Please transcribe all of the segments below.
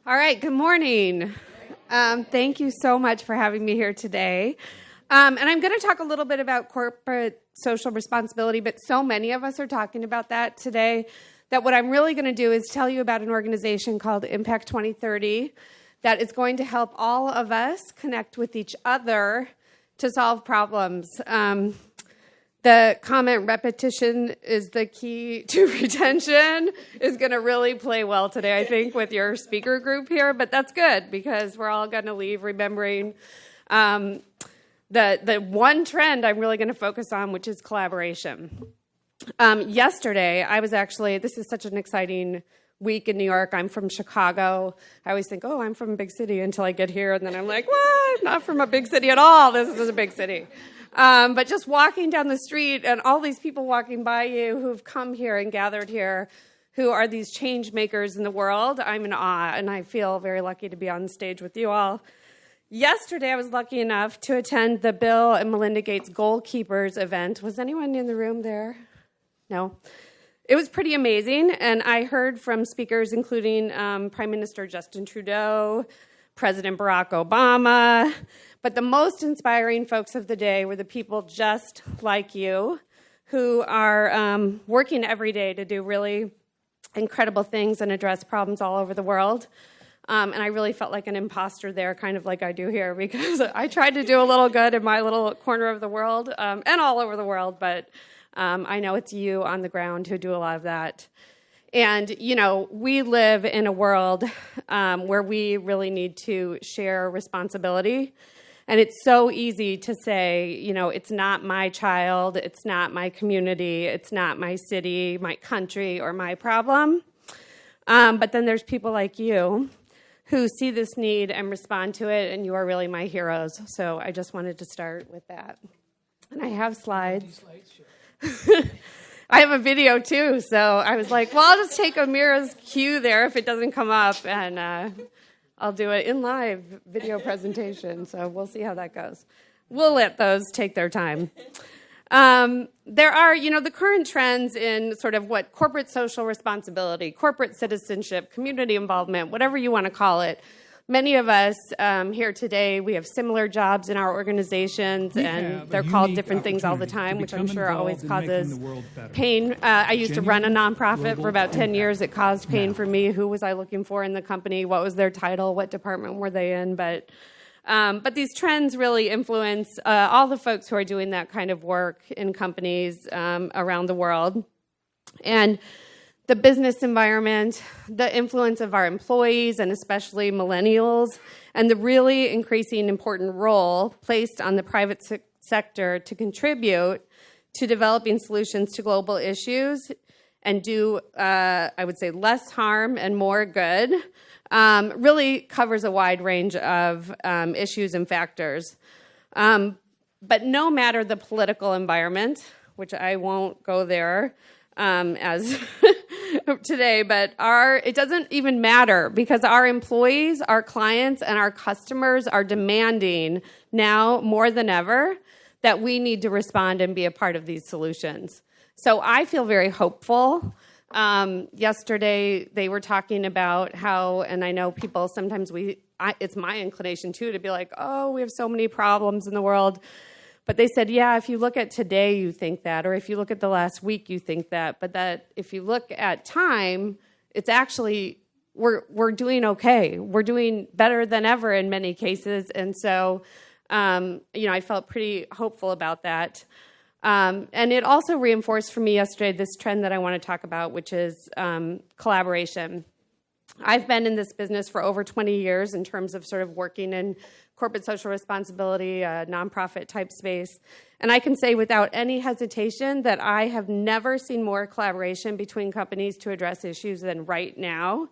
All right, good morning. Thank you so much for having me here today. And I'm going to talk a little bit about corporate social responsibility, but so many of us are talking about that today that what I'm really going to do is tell you about an organization called Impact 2030 that is going to help all of us connect with each other to solve problems. The comment repetition is the key to retention is going to really play well today, I think, with your speaker group here. But that's good because we're all going to leave remembering the one trend I'm really going to focus on, which is collaboration. Yesterday, I was actually, this is such an exciting week in New York. I'm from Chicago. I always think, oh, I'm from a big city until I get here. And then I'm like, well, I'm not from a big city at all. This is a big city. But just walking down the street and all these people walking by you who've come here and gathered here, who are these change makers in the world, I'm in awe, and I feel very lucky to be on stage with you all. Yesterday, I was lucky enough to attend the Bill and Melinda Gates Goalkeepers event. Was anyone in the room there? No. It was pretty amazing, and I heard from speakers including Prime Minister Justin Trudeau, President Barack Obama, but the most inspiring folks of the day were the people just like you who are working every day to do really incredible things and address problems all over the world. And I really felt like an imposter there, kind of like I do here, because I tried to do a little good in my little corner of the world and all over the world, but I know it's you on the ground who do a lot of that. And, you know, we live in a world where we really need to share responsibility. And it's so easy to say, you know, it's not my child, it's not my community, it's not my city, my country, or my problem. But then there's people like you who see this need and respond to it, and you are really my heroes. So I just wanted to start with that. And I have slides. I have a video, too, so I was like, well, I'll just take Amira's cue there if it doesn't come up, and I'll do it in live video presentation, so we'll see how that goes. We'll let those take their time. There are, you know, the current trends in sort of what corporate social responsibility, corporate citizenship, community involvement, whatever you want to call it. Many of us here today, we have similar jobs in our organizations, and they're called different things all the time, which I'm sure always causes pain. I used to run a nonprofit for about 10 years. It caused pain for me. Who was I looking for in the company? What was their title? What department were they in? But these trends really influence all the folks who are doing that kind of work in companies around the world. And the business environment, the influence of our employees, and especially millennials, and the really increasing important role placed on the private sector to contribute to developing solutions to global issues and do, I would say, less harm and more good, really covers a wide range of issues and factors. But no matter the political environment, which I won't go there as today, but it doesn't even matter because our employees, our clients, and our customers are demanding now more than ever that we need to respond and be a part of these solutions. So I feel very hopeful. Yesterday, they were talking about how, and I know people sometimes it's my inclination too to be like, oh, we have so many problems in the world. But they said, yeah, if you look at today, you think that, or if you look at the last week, you think that. But that if you look at time, it's actually, we're doing okay. We're doing better than ever in many cases. And so, you know, I felt pretty hopeful about that. And it also reinforced for me yesterday this trend that I want to talk about, which is collaboration. I've been in this business for over 20 years in terms of sort of working in corporate social responsibility, nonprofit type space. And I can say without any hesitation that I have never seen more collaboration between companies to address issues than right now.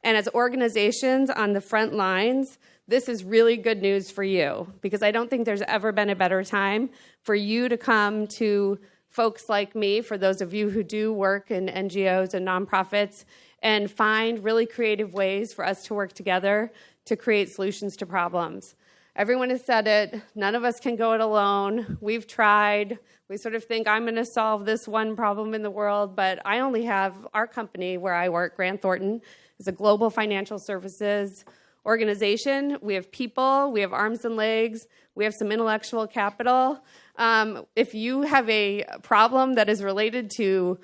And as organizations on the front lines, this is really good news for you because I don't think there's ever been a better time for you to come to folks like me, for those of you who do work in NGOs and nonprofits, and find really creative ways for us to work together to create solutions to problems. Everyone has said it. None of us can go it alone. We've tried. We sort of think I'm going to solve this one problem in the world, but I only have our company where I work, Grant Thornton, is a global financial services organization. We have people, we have arms and legs, we have some intellectual capital. If you have a problem that is related to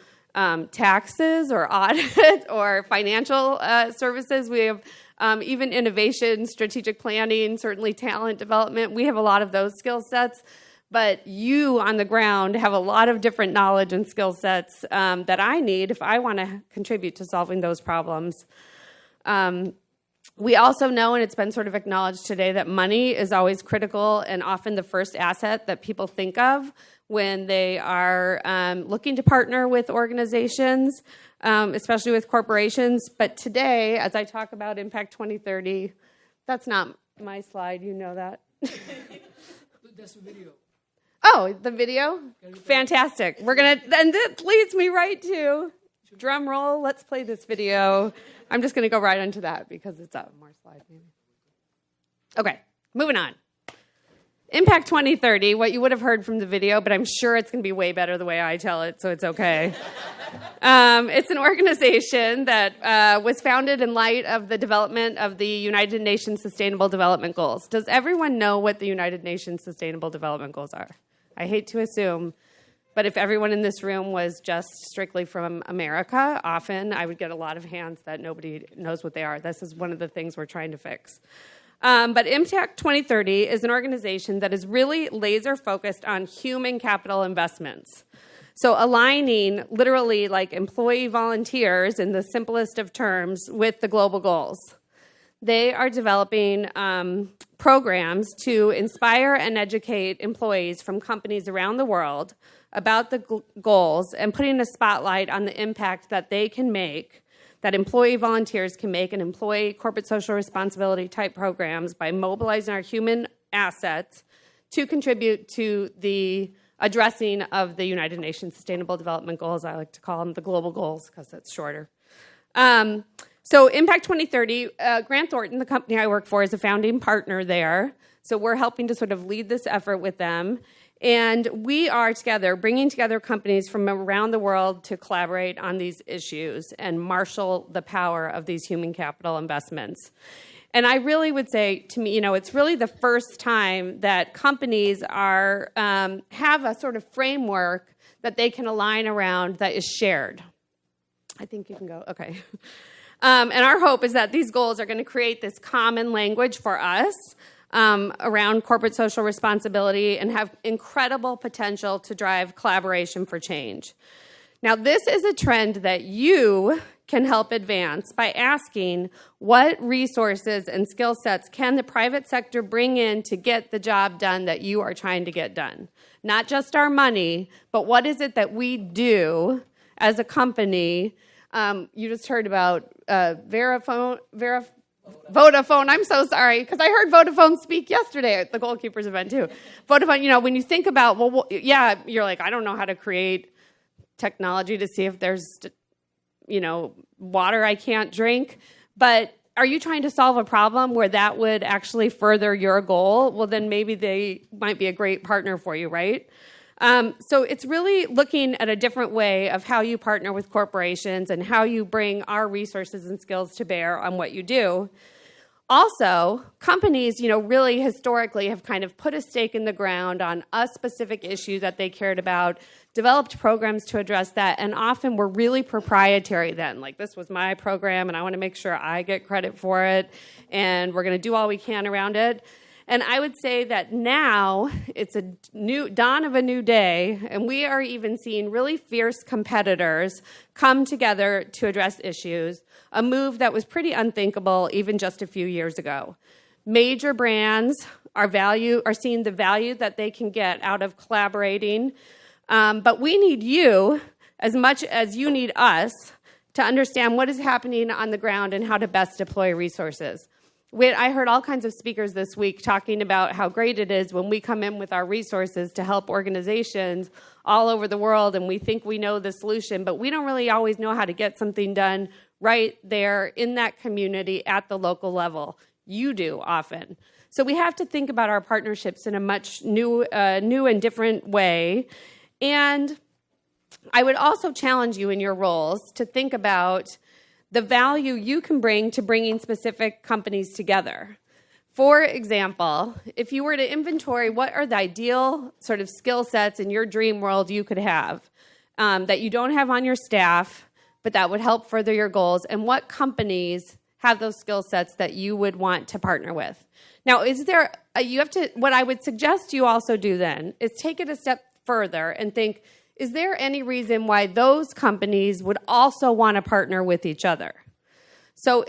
taxes or audit or financial services, we have even innovation, strategic planning, certainly talent development. We have a lot of those skill sets. But you on the ground have a lot of different knowledge and skill sets that I need if I want to contribute to solving those problems. We also know, and it's been sort of acknowledged today, that money is always critical and often the first asset that people think of when they are looking to partner with organizations, especially with corporations. But today, as I talk about Impact 2030, that's not my slide, you know that. That's the video. Oh, the video? Fantastic. We're going to, and that leads me right to, drum roll, let's play this video. I'm just going to go right into that because it's more slides maybe. Okay, moving on. Impact 2030, what you would have heard from the video, but I'm sure it's going to be way better the way I tell it, so it's okay. It's an organization that was founded in light of the development of the United Nations Sustainable Development Goals. Does everyone know what the United Nations Sustainable Development Goals are? I hate to assume, but if everyone in this room was just strictly from America, often I would get a lot of hands that nobody knows what they are. This is one of the things we're trying to fix. But Impact 2030 is an organization that is really laser focused on human capital investments. So aligning literally like employee volunteers in the simplest of terms with the global goals. They are developing programs to inspire and educate employees from companies around the world about the goals and putting a spotlight on the impact that they can make, that employee volunteers can make, and employee corporate social responsibility type programs by mobilizing our human assets to contribute to the addressing of the United Nations Sustainable Development Goals. I like to call them the global goals because it's shorter. So Impact 2030, Grant Thornton, the company I work for, is a founding partner there. So we're helping to sort of lead this effort with them. And we are together, bringing together companies from around the world to collaborate on these issues and marshal the power of these human capital investments. And I really would say, to me, it's really the first time that companies are have a sort of framework that they can align around that is shared. I think you can go, okay. And our hope is that these goals are going to create this common language for us around corporate social responsibility and have incredible potential to drive collaboration for change. Now, this is a trend that you can help advance by asking what resources and skill sets can the private sector bring in to get the job done that you are trying to get done. Not just our money, but what is it that we do as a company. You just heard about Vodafone. I'm so sorry, because I heard Vodafone speak yesterday at the Goalkeepers event too. Vodafone, when you think about, yeah, you're like, I don't know how to create technology to see if there's, water I can't drink. But are you trying to solve a problem where that would actually further your goal? Well, then maybe they might be a great partner for you, right? So it's really looking at a different way of how you partner with corporations and how you bring our resources and skills to bear on what you do. Also, companies, really historically have kind of put a stake in the ground on a specific issue that they cared about, developed programs to address that, and often were really proprietary then. Like, this was my program, and I want to make sure I get credit for it, and we're going to do all we can around it. And I would say that now it's a new dawn of a new day, and we are even seeing really fierce competitors come together to address issues, a move that was pretty unthinkable even just a few years ago. Major brands are seeing the value that they can get out of collaborating, but we need you as much as you need us to understand what is happening on the ground and how to best deploy resources. I heard all kinds of speakers this week talking about how great it is when we come in with our resources to help organizations all over the world, and we think we know the solution, but we don't really always know how to get something done right there in that community at the local level. You do often. So we have to think about our partnerships in a much new and different way. And I would also challenge you in your roles to think about the value you can bring to bringing specific companies together. For example, if you were to inventory what are the ideal sort of skill sets in your dream world you could have that you don't have on your staff, but that would help further your goals, and what companies have those skill sets that you would want to partner with. Now, what I would suggest you also do then is take it a step further and think, is there any reason why those companies would also want to partner with each other? So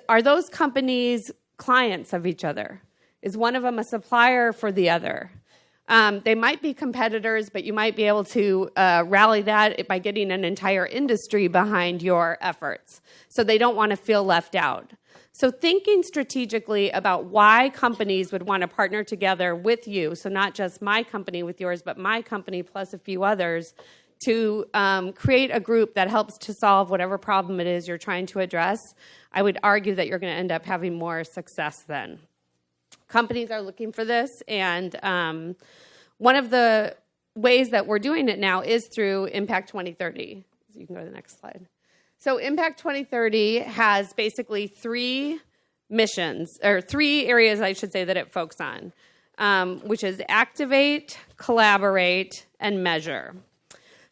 are those companies clients of each other? Is one of them a supplier for the other? They might be competitors, but you might be able to rally that by getting an entire industry behind your efforts. So they don't want to feel left out. So thinking strategically about why companies would want to partner together with you, so not just my company with yours, but my company plus a few others, to create a group that helps to solve whatever problem it is you're trying to address, I would argue that you're going to end up having more success then. Companies are looking for this, and one of the ways that we're doing it now is through Impact 2030. So you can go to the next slide. So Impact 2030 has basically three missions, or three areas, I should say, that it focuses on, which is activate, collaborate, and measure.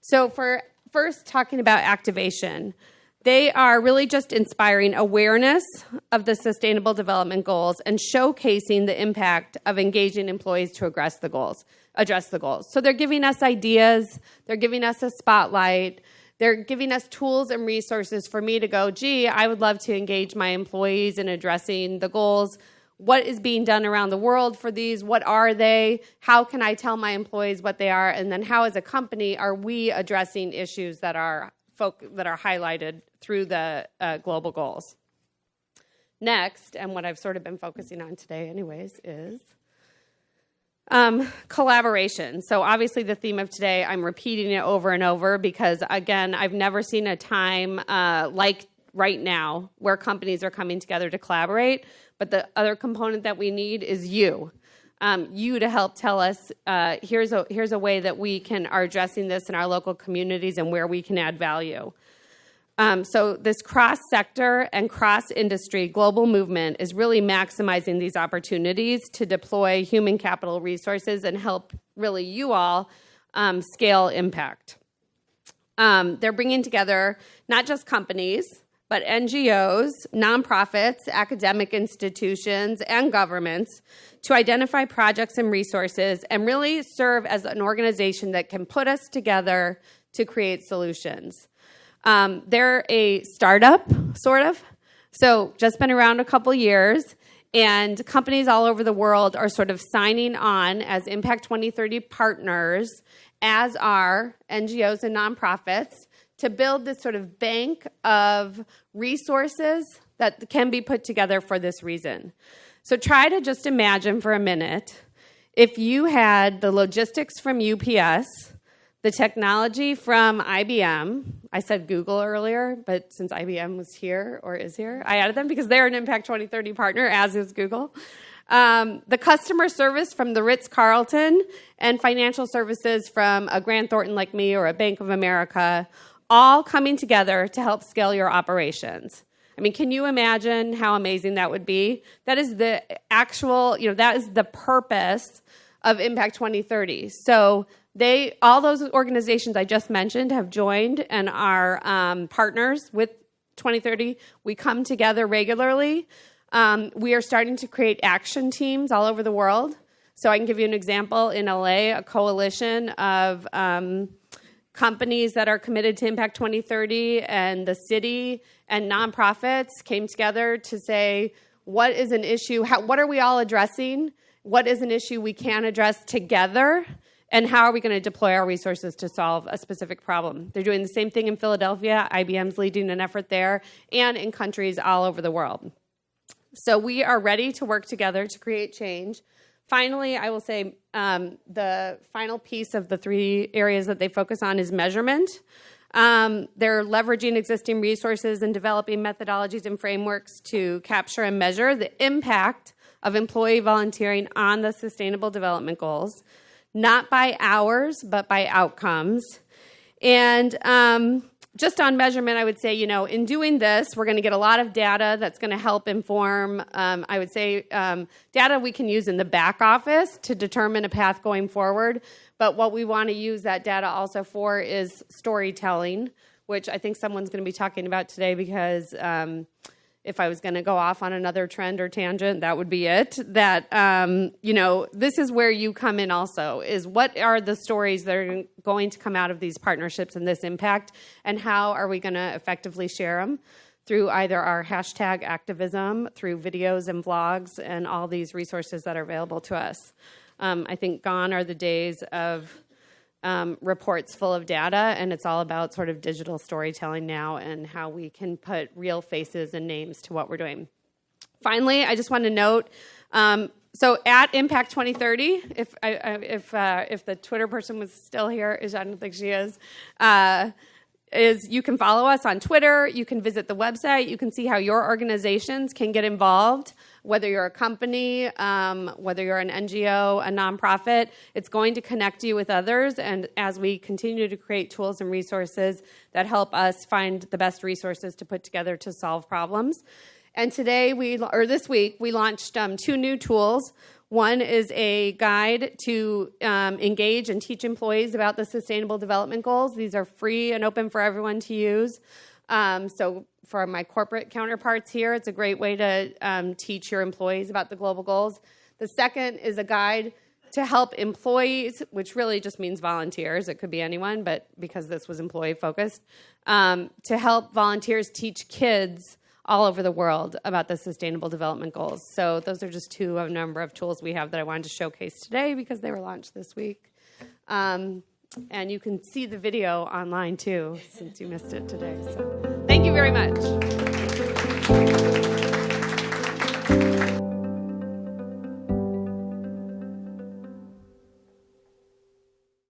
So for first talking about activation, they are really just inspiring awareness of the Sustainable Development Goals and showcasing the impact of engaging employees to address the goals. So they're giving us ideas, they're giving us a spotlight, they're giving us tools and resources for me to go, gee, I would love to engage my employees in addressing the goals. What is being done around the world for these? What are they? How can I tell my employees what they are? And then how, as a company, are we addressing issues that are highlighted through the global goals? Next, and what I've sort of been focusing on today anyways, is collaboration. So obviously the theme of today, I'm repeating it over and over because, again, I've never seen a time like right now where companies are coming together to collaborate. But the other component that we need is you to help tell us, here's a way that we are addressing this in our local communities and where we can add value. So this cross-sector and cross-industry global movement is really maximizing these opportunities to deploy human capital resources and help really you all scale impact. They're bringing together not just companies, but NGOs, nonprofits, academic institutions, and governments to identify projects and resources and really serve as an organization that can put us together to create solutions. They're a startup, sort of, so just been around a couple years, and companies all over the world are sort of signing on as Impact 2030 partners, as are NGOs and nonprofits, to build this sort of bank of resources that can be put together for this reason. So try to just imagine for a minute if you had the logistics from UPS, the technology from IBM. I said Google earlier, but since IBM was here or is here, I added them because they're an Impact 2030 partner, as is Google. The customer service from the Ritz-Carlton and financial services from a Grant Thornton like me or a Bank of America, all coming together to help scale your operations. I mean, can you imagine how amazing that would be? That is the actual, that is the purpose of Impact 2030. So all those organizations I just mentioned have joined and are partners with 2030. We come together regularly. We are starting to create action teams all over the world. So I can give you an example. In LA, a coalition of companies that are committed to Impact 2030 and the city and nonprofits came together to say, what is an issue? What are we all addressing? What is an issue we can address together? And how are we going to deploy our resources to solve a specific problem? They're doing the same thing in Philadelphia. IBM's leading an effort there, and in countries all over the world. So we are ready to work together to create change. Finally, I will say the final piece of the three areas that they focus on is measurement. They're leveraging existing resources and developing methodologies and frameworks to capture and measure the impact of employee volunteering on the Sustainable Development Goals, not by hours, but by outcomes. And just on measurement, I would say, in doing this, we're going to get a lot of data that's going to help inform, I would say, data we can use in the back office to determine a path going forward. But what we want to use that data also for is storytelling, which I think someone's going to be talking about today, because if I was going to go off on another trend or tangent, that would be it. That, this is where you come in also, is what are the stories that are going to come out of these partnerships and this impact, and how are we going to effectively share them through either our hashtag activism, through videos and vlogs, and all these resources that are available to us. I think gone are the days of reports full of data, and it's all about sort of digital storytelling now and how we can put real faces and names to what we're doing. Finally, I just want to note, so at Impact 2030, if the Twitter person was still here, I don't think she is you can follow us on Twitter, you can visit the website, you can see how your organizations can get involved, whether you're a company, whether you're an NGO, a nonprofit. It's going to connect you with others, and as we continue to create tools and resources that help us find the best resources to put together to solve problems. And this week, we launched 2 new tools. One is a guide to engage and teach employees about the Sustainable Development Goals. These are free and open for everyone to use. So for my corporate counterparts here, it's a great way to teach your employees about the global goals. The second is a guide to help employees, which really just means volunteers. It could be anyone, but because this was employee-focused, to help volunteers teach kids all over the world about the Sustainable Development Goals. So those are just 2 of a number of tools we have that I wanted to showcase today because they were launched this week. And you can see the video online too, since you missed it today. So thank you very much.